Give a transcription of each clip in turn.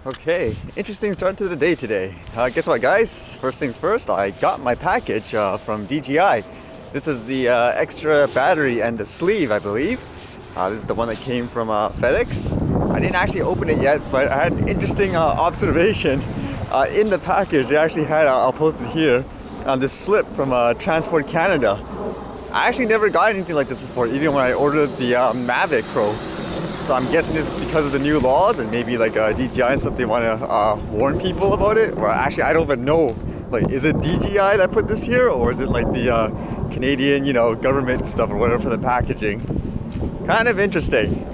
Okay, interesting start to the day today. Guess what, guys? First things first, I got my package from DJI. This is the extra battery and the sleeve, I believe. This is the one that came from FedEx. I didn't actually open it yet, but I had an interesting observation. In the package, they actually had, I'll post it here, this slip from Transport Canada. I actually never got anything like this before, even when I ordered the Mavic Pro. So I'm guessing this is because of the new laws and maybe like DJI and stuff, they want to warn people about it. Or actually, I don't even know. Like, is it DJI that put this here, or is it like the Canadian, government stuff or whatever for the packaging? Kind of interesting.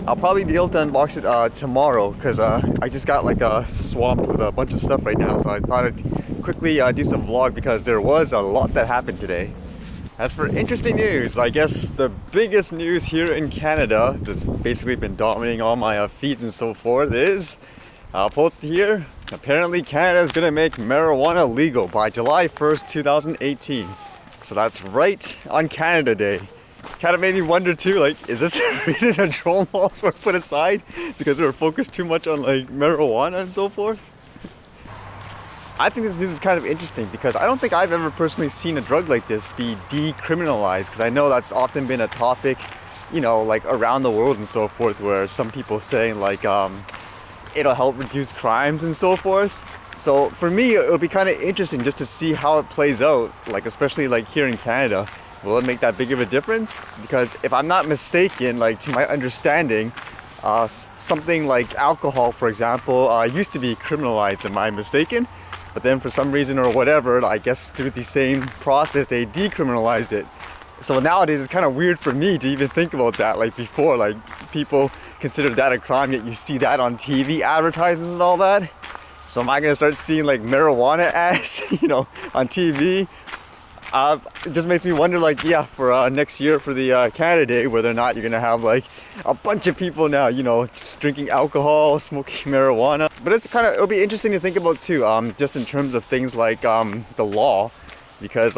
I'll probably be able to unbox it tomorrow because I just got like swamped with a bunch of stuff right now. So I thought I'd quickly do some vlog because there was a lot that happened today. As for interesting news, I guess the biggest news here in Canada that's basically been dominating all my feeds and so forth is, I'll post it here, apparently Canada is going to make marijuana legal by July 1st, 2018. So that's right on Canada Day. Kind of made me wonder too, like, is this the reason that drone laws were put aside? Because we were focused too much on like marijuana and so forth? I think this news is kind of interesting because I don't think I've ever personally seen a drug like this be decriminalized, because I know that's often been a topic, like around the world and so forth, where some people saying like it'll help reduce crimes and so forth. So for me, it'll be kind of interesting just to see how it plays out, like especially like here in Canada. Will it make that big of a difference? Because if I'm not mistaken, like to my understanding, something like alcohol, for example, used to be criminalized. Am I mistaken? But then for some reason or whatever, I guess through the same process, they decriminalized it. So nowadays it's kind of weird for me to even think about that. Like before, like people considered that a crime, yet you see that on TV advertisements and all that. So am I gonna start seeing like marijuana ads, on TV? It just makes me wonder, like, for next year for the Canada Day, whether or not you're gonna have like a bunch of people now, just drinking alcohol, smoking marijuana. But it'll be interesting to think about too, just in terms of things like the law, because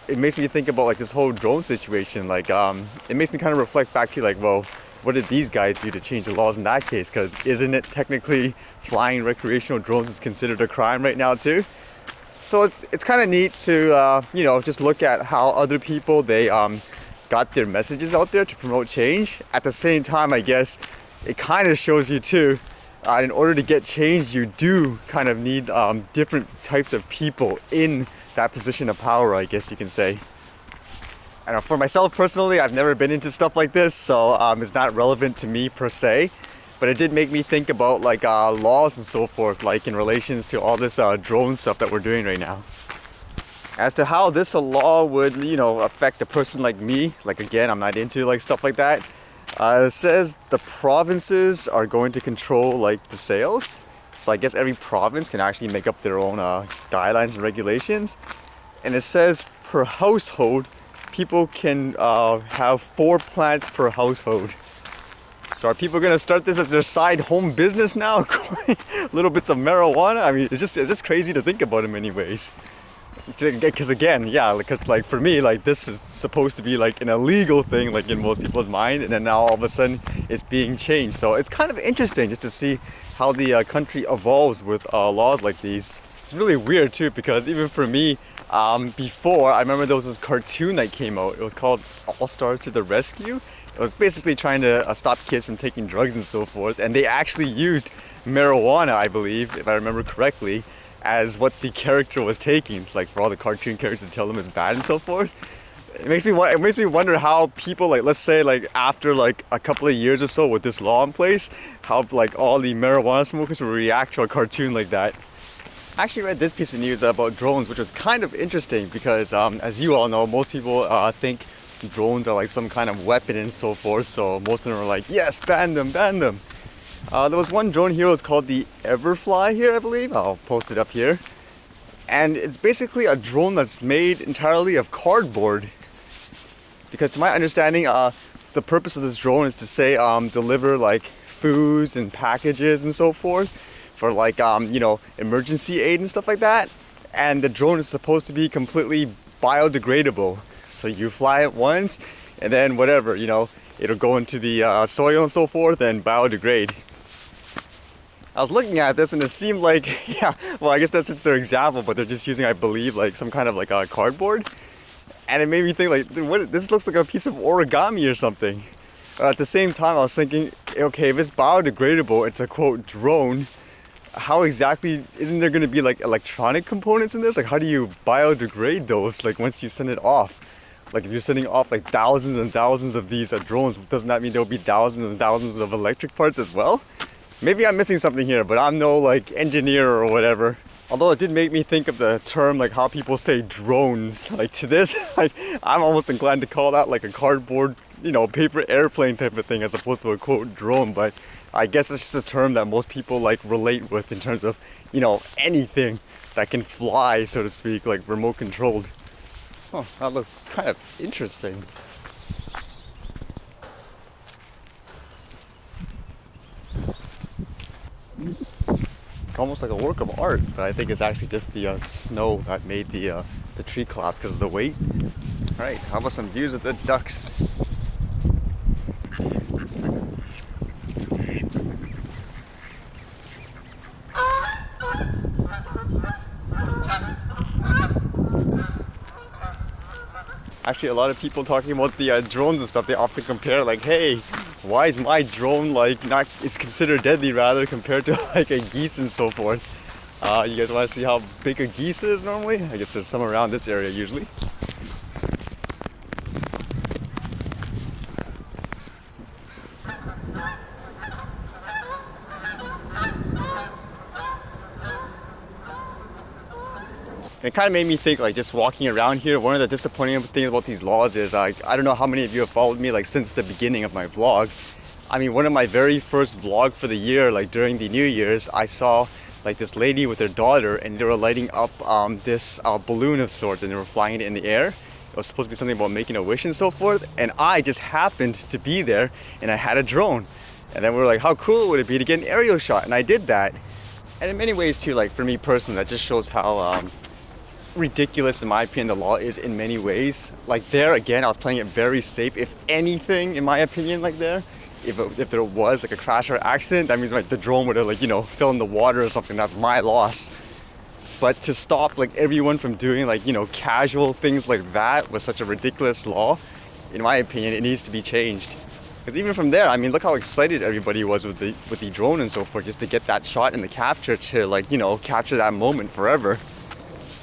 it makes me think about like this whole drone situation. Like, it makes me kind of reflect back to like, well, what did these guys do to change the laws in that case? Because isn't it technically flying recreational drones is considered a crime right now too? So it's kind of neat to just look at how other people they got their messages out there to promote change. At the same time, I guess it kind of shows you too, in order to get change, you do kind of need different types of people in that position of power, I guess you can say. And for myself personally, I've never been into stuff like this, so it's not relevant to me per se. But it did make me think about like laws and so forth, like in relations to all this drone stuff that we're doing right now. As to how this law would, affect a person like me, like again, I'm not into like stuff like that. It says the provinces are going to control like the sales. So I guess every province can actually make up their own guidelines and regulations. And it says per household, people can have 4 plants per household. So are people going to start this as their side home business now? Little bits of marijuana? I mean, it's just crazy to think about in many ways. Because again, because like for me, like this is supposed to be like an illegal thing, like in most people's mind, and then now all of a sudden it's being changed. So it's kind of interesting just to see how the country evolves with laws like these. It's really weird too, because even for me, before, I remember there was this cartoon that came out. It was called All Stars to the Rescue. It was basically trying to stop kids from taking drugs and so forth, and they actually used marijuana, I believe, if I remember correctly, as what the character was taking, like for all the cartoon characters to tell them it's bad and so forth. It makes me wonder how people, like, let's say like after like a couple of years or so with this law in place, how like all the marijuana smokers will react to a cartoon like that. I actually read this piece of news about drones, which was kind of interesting because as you all know, most people think drones are like some kind of weapon and so forth, so most of them are like, yes, ban them. There was one drone here, it's called the Everfly here, I believe. I'll post it up here. And it's basically a drone that's made entirely of cardboard. Because to my understanding, the purpose of this drone is to say deliver like foods and packages and so forth for like emergency aid and stuff like that. And the drone is supposed to be completely biodegradable. So you fly it once, and then whatever, it'll go into the soil and so forth and biodegrade. I was looking at this and it seemed like, yeah, well, I guess that's just their example, but they're just using, I believe, like some kind of like a cardboard. And it made me think like, what, this looks like a piece of origami or something. At the same time, I was thinking, okay, if it's biodegradable, it's a quote drone. How exactly, isn't there going to be like electronic components in this? Like, how do you biodegrade those? Like, once you send it off, like if you're sending off like thousands and thousands of these drones, doesn't that mean there'll be thousands and thousands of electric parts as well? Maybe I'm missing something here, but I'm no like engineer or whatever. Although it did make me think of the term, like how people say drones. Like to this, like I'm almost inclined to call that like a cardboard, you know, paper airplane type of thing as opposed to a quote drone. But I guess it's just a term that most people like relate with in terms of, you know, anything that can fly, so to speak, like remote controlled. Oh, that looks kind of interesting. It's almost like a work of art, but I think it's actually just the snow that made the tree collapse because of the weight. All right, how about some views of the ducks? Actually, a lot of people talking about the drones and stuff, they often compare like, hey, why is my drone like not, it's considered deadly rather compared to like a geese and so forth. You guys want to see how big a geese is normally? I guess there's some around this area usually. It kind of made me think, like, just walking around here, one of the disappointing things about these laws is, I don't know how many of you have followed me, like, since the beginning of my vlog. I mean, one of my very first vlog for the year, like, during the New Year's, I saw, like, this lady with her daughter, and they were lighting up this balloon of sorts, and they were flying it in the air. It was supposed to be something about making a wish and so forth, and I just happened to be there, and I had a drone. And then we were like, how cool would it be to get an aerial shot? And I did that. And in many ways, too, like, for me personally, that just shows how ridiculous, in my opinion, the law is in many ways. Like there again, I was playing it very safe. If anything, in my opinion, like there, if there was like a crash or accident, that means like the drone would have, like, you know, fell in the water or something. That's my loss. But to stop like everyone from doing like, you know, casual things like that with such a ridiculous law, in my opinion, it needs to be changed. Because even from there, I mean, look how excited everybody was with the drone and so forth, just to get that shot in the capture, to like, you know, capture that moment forever.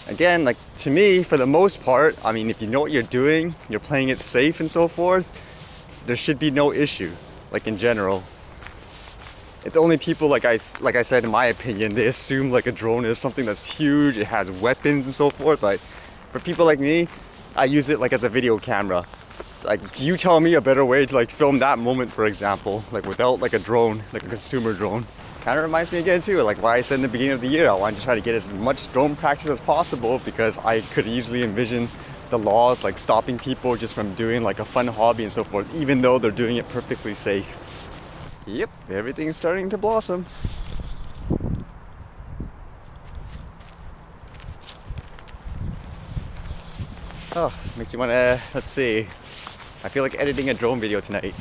Again, like to me, for the most part, I mean, if you know what you're doing, you're playing it safe and so forth, there should be no issue, like in general. It's only people, like I said, in my opinion, they assume like a drone is something that's huge, it has weapons and so forth, but for people like me, I use it like as a video camera. Like, do you tell me a better way to like film that moment, for example, like without like a drone, like a consumer drone? Kind of reminds me again too, like why I said in the beginning of the year I wanted to try to get as much drone practice as possible, because I could easily envision the laws like stopping people just from doing like a fun hobby and so forth, even though they're doing it perfectly safe. Yep, everything's starting to blossom. Oh, makes me want to, let's see, I feel like editing a drone video tonight.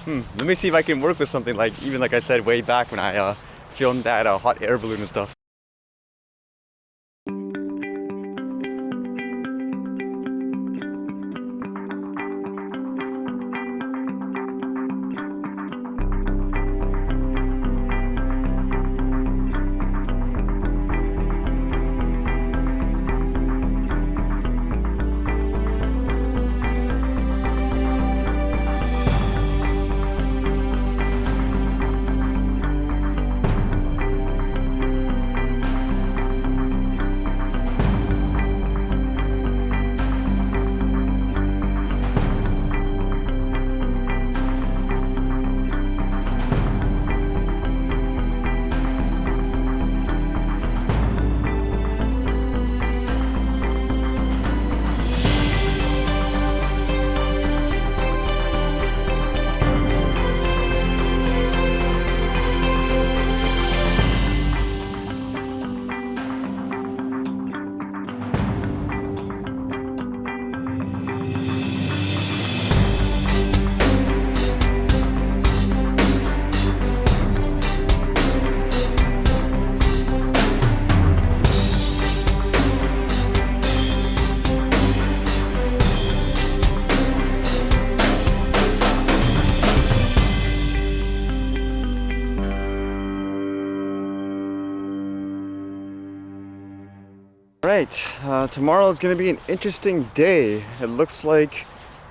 Let me see if I can work with something like, even like I said way back when I filmed that hot air balloon and stuff. Alright, tomorrow is going to be an interesting day. It looks like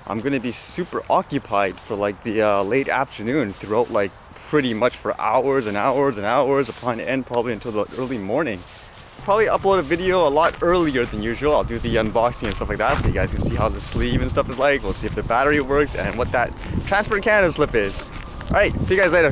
I'm going to be super occupied for like the late afternoon throughout like pretty much for hours and hours and hours upon the end probably until the early morning. Probably upload a video a lot earlier than usual. I'll do the unboxing and stuff like that so you guys can see how the sleeve and stuff is like. We'll see if the battery works and what that Transport Canada slip is. Alright, see you guys later.